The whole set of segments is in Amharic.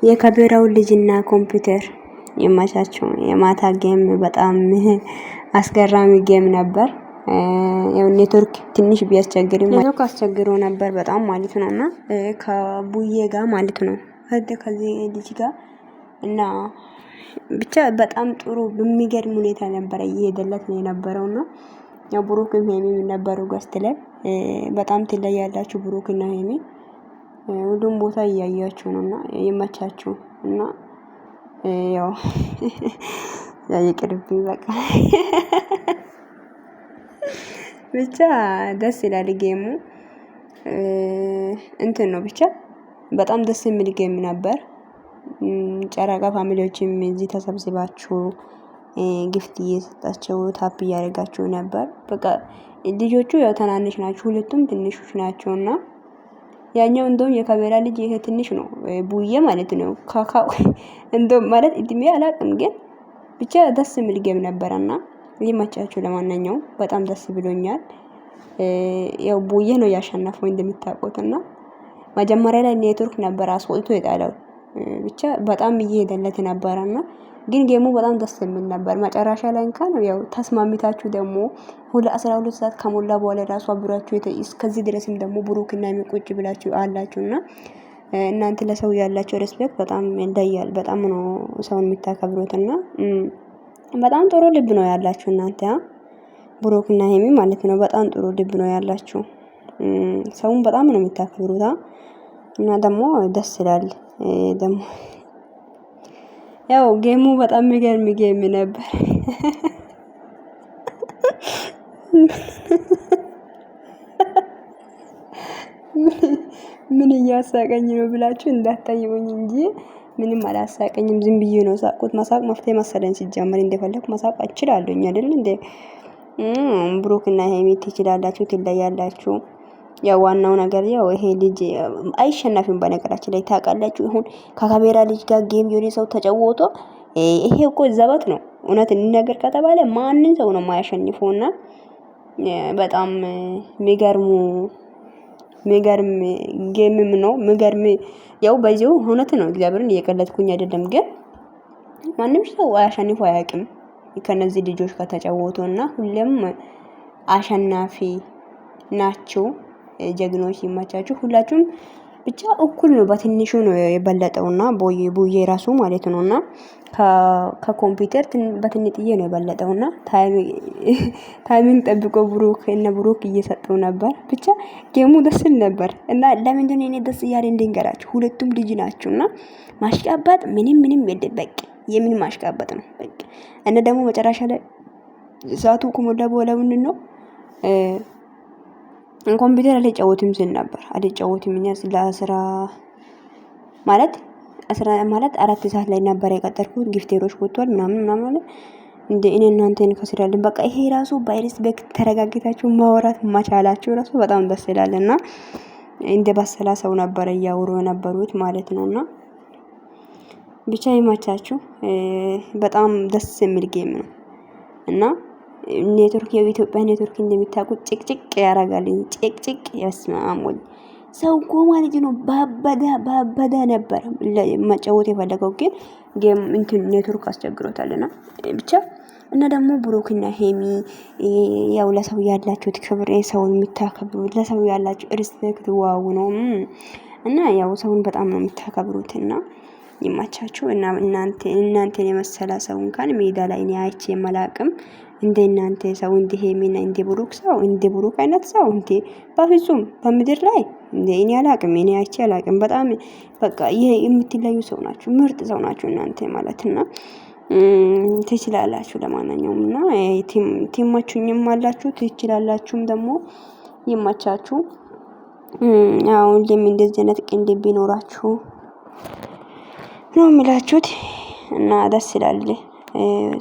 የከቢራው ልጅና ኮምፒውተር የማቻቸው የማታ ጌም በጣም አስገራሚ ጌም ነበር። ያው ኔትወርክ ትንሽ ቢያስቸግርም ኔትወርክ አስቸግሮ ነበር በጣም ማለት ነውና ከቡዬ ጋር ማለት ነው ከዚህ ልጅ ጋር እና ብቻ በጣም ጥሩ በሚገርም ሁኔታ ነበር እየሄደለት ነው የነበረውና ያው ብሩክም ሄሚም ነበሩ ገስት ላይ በጣም ትለያላችሁ ብሩክና ሄሚ ሁሉም ቦታ እያያችሁ ነውና ይመቻችሁ እና ያው ይቅርብኝ በቃ ብቻ ደስ ይላል ጌሙ እንትን ነው ብቻ በጣም ደስ የሚል ጌም ነበር። ጨረቃ ፋሚሊዎችም እዚህ ተሰብስባችሁ ጊፍት እየሰጣቸው ታፕ እያደረጋችሁ ነበር። በቃ ልጆቹ ያው ተናንሽ ናቸው ሁለቱም ትንሾች ናቸውና ያኛው እንደውም የካቤራ ልጅ ይሄ ትንሽ ነው ቡዬ ማለት ነው ካካው እንደውም ማለት እድሜ አላቅም ግን ብቻ ደስ የሚል ጌም ነበርና ይመቻችሁ ለማንኛውም በጣም ደስ ብሎኛል። ያው ቡዬ ነው ያሸነፈው እንደምታውቁትና መጀመሪያ ላይ ኔትወርክ ነበር አስወጥቶ የጣለው ብቻ በጣም እየሄደለት ነበርና ግን ጌሙ በጣም ደስ የሚል ነበር። መጨረሻ ላይ እንኳን ያው ተስማሚታችሁ ደግሞ 12 ሰዓት ከሞላ በኋላ ራሱ አብራችሁ እስከዚህ ድረስም ደግሞ ብሩክና የሚቆጭ ብላችሁ አላችሁና እናንተ ለሰው ያላችሁ ሪስፔክት በጣም እንደያል በጣም ነው ሰውን የምታከብሩትና በጣም ጥሩ ልብ ነው ያላችሁ እናንተ ብሩክና ሄሚ ማለት ነው። በጣም ጥሩ ልብ ነው ያላችሁ ሰውን በጣም ነው የምታከብሩታ እና ደግሞ ደስ ይላል ደግሞ ያው ጌሙ በጣም የሚገርም ጌም ነበር። ምን እያሳቀኝ ነው ብላችሁ እንዳታዩኝ እንጂ ምንም አላሳቀኝም ዝም ብዬ ነው ሳቁት። መሳቅ መፍትሄ መሰለኝ ሲጀመር እንደፈለኩ መሳቅ እችላለሁኝ አይደል እንዴ ብሩክና ሄሚ ትችላላችሁ ትለያላችሁ። ያው ዋናው ነገር ያው ይሄ ልጅ አይሸነፍም በነገራችን ላይ ታውቃላችሁ። አሁን ከካሜራ ልጅ ጋር ጌም የሆነ ሰው ተጫውቶ ይሄ እኮ ዘበት ነው እውነት እንነገር ከተባለ ማንንም ሰው ነው የማያሸንፈውና በጣም የሚገርም ጌምም ነው የሚገርም ያው በዚሁ እውነት ነው እግዚአብሔርን እየቀለድኩኝ አይደለም ግን ማንንም ሰው አያሸንፉ አያውቅም ከነዚህ ልጆች ከተጫወቱና ሁሌም አሸናፊ ናቸው። ጀግኖች ይመቻችሁ ሁላችሁም ብቻ እኩል ነው በትንሹ ነው የበለጠውና ቡዬ ራሱ ማለት ነውና ከኮምፒውተር በትንጥዬ ነው የበለጠውና ታይሚንግ ጠብቆ ብሩክ እየሰጠው ነበር። ብቻ ጌሙ ደስ ይል ነበር እና ለምንድን ነው እኔ ደስ እያለኝ ልንገራችሁ ሁለቱም ልጅ ናቸውና ማሽቃባጥ ምንም የለም በቃ የምን ማሽቃባጥ ነው በቃ እና ደግሞ መጨረሻ ላይ ሰዓቱ ከሞላ በኋላ ምንድነው ኮምፒውተር አልጫወትም ሲል ነበር አልጫወትም እኛ ለአስራ ማለት 4 ሰዓት ላይ ነበር የቀጠርኩት ጊፍቴሮች ወጥቷል ምናምን እንደ እኔ እናንተን ከስራልን በቃ ይሄ ራሱ በሪስፔክት ተረጋግታችሁ ማውራት ማቻላችሁ ራሱ በጣም ደስ ይላልና እንደ በሰላ ሰው ነበር እያወሩ የነበሩት ማለት ነውና ብቻ ይመቻችሁ በጣም ደስ የሚል ጌም ነው እና ኔትወርክ የኢትዮጵያ ኔትወርክ እንደሚታቁት ጭቅጭቅ ያረጋል ጭቅጭቅ ያስማማል ሰው ማለት ነው ባባዳ ነበር መጫወት የፈለገው ግን ጌም እንትን ኔትወርክ አስቸግሮታልና ብቻ እና ደግሞ ብሩክና ሄሚ ያው ለሰው ያላችሁት ክብር ሰውን የምታከብሩ ለሰው ያላችሁ ሪስፔክት ዋው ነው እና ያው ሰውን በጣም ነው የምታከብሩትና ይማቻችሁ እና እናንተን የመሰለ ሰው እንኳን ሜዳ ላይ እኔ አይቼ መላቅም እንደ እናንተ ሰው እንደ ሄሚና እንደ ብሩክ ሰው እንደ ብሩክ አይነት ሰው እንደ በፍጹም በምድር ላይ እንደ እኔ አላቅም እኔ አይቼ አላቅም። በጣም በቃ ይሄ የምትለዩ ሰው ናችሁ ምርጥ ሰው ናችሁ እናንተ ማለትና ትችላላችሁ ለማንኛውም እና ቲማችሁኝም አላችሁ ትችላላችሁም ደግሞ ይማቻችሁ አሁን እንደዚህ አይነት ቅን ልብ ቢኖራችሁ ነው የሚላችሁት እና ደስ ይላል።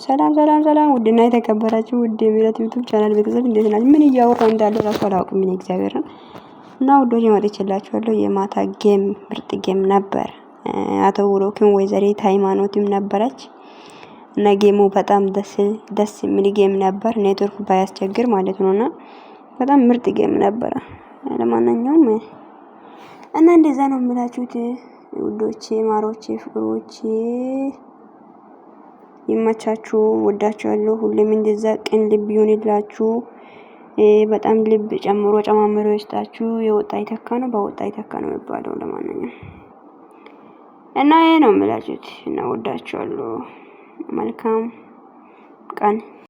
ሰላም ውድና የተከበራችሁ ውድ የምህረት ዩቲዩብ ቻናል ቤተሰብ እንዴት ናችሁ? ምን እያወራሁ እንዳለ ራሱ አላውቅም ምን እግዚአብሔርን እና ውዶች መጥቼላችኋለሁ። የማታ ጌም ምርጥ ጌም ነበር። አቶ ብሩክም ወይዘሪት ሃይማኖትም ነበረች እና ጌሙ በጣም ደስ የሚል ጌም ነበር። ኔትወርክ ባያስቸግር ማለት ነውና በጣም ምርጥ ጌም ነበር። ለማንኛውም እና እንደዛ ነው የምላችሁት። ውዶቼ፣ ማሮቼ፣ ፍቅሮቼ ይመቻችሁ። ወዳችኋለሁ። ሁሌም እንደዛ ቅን ልብ ይሁንላችሁ። በጣም ልብ ጨማምሮ ይስጣችሁ። የወጣ ይተካ ነው፣ በወጣ ይተካ ነው የሚባለው። ለማንኛውም እና ይሄ ነው የምላችሁት እና ወዳችኋለሁ። መልካም ቀን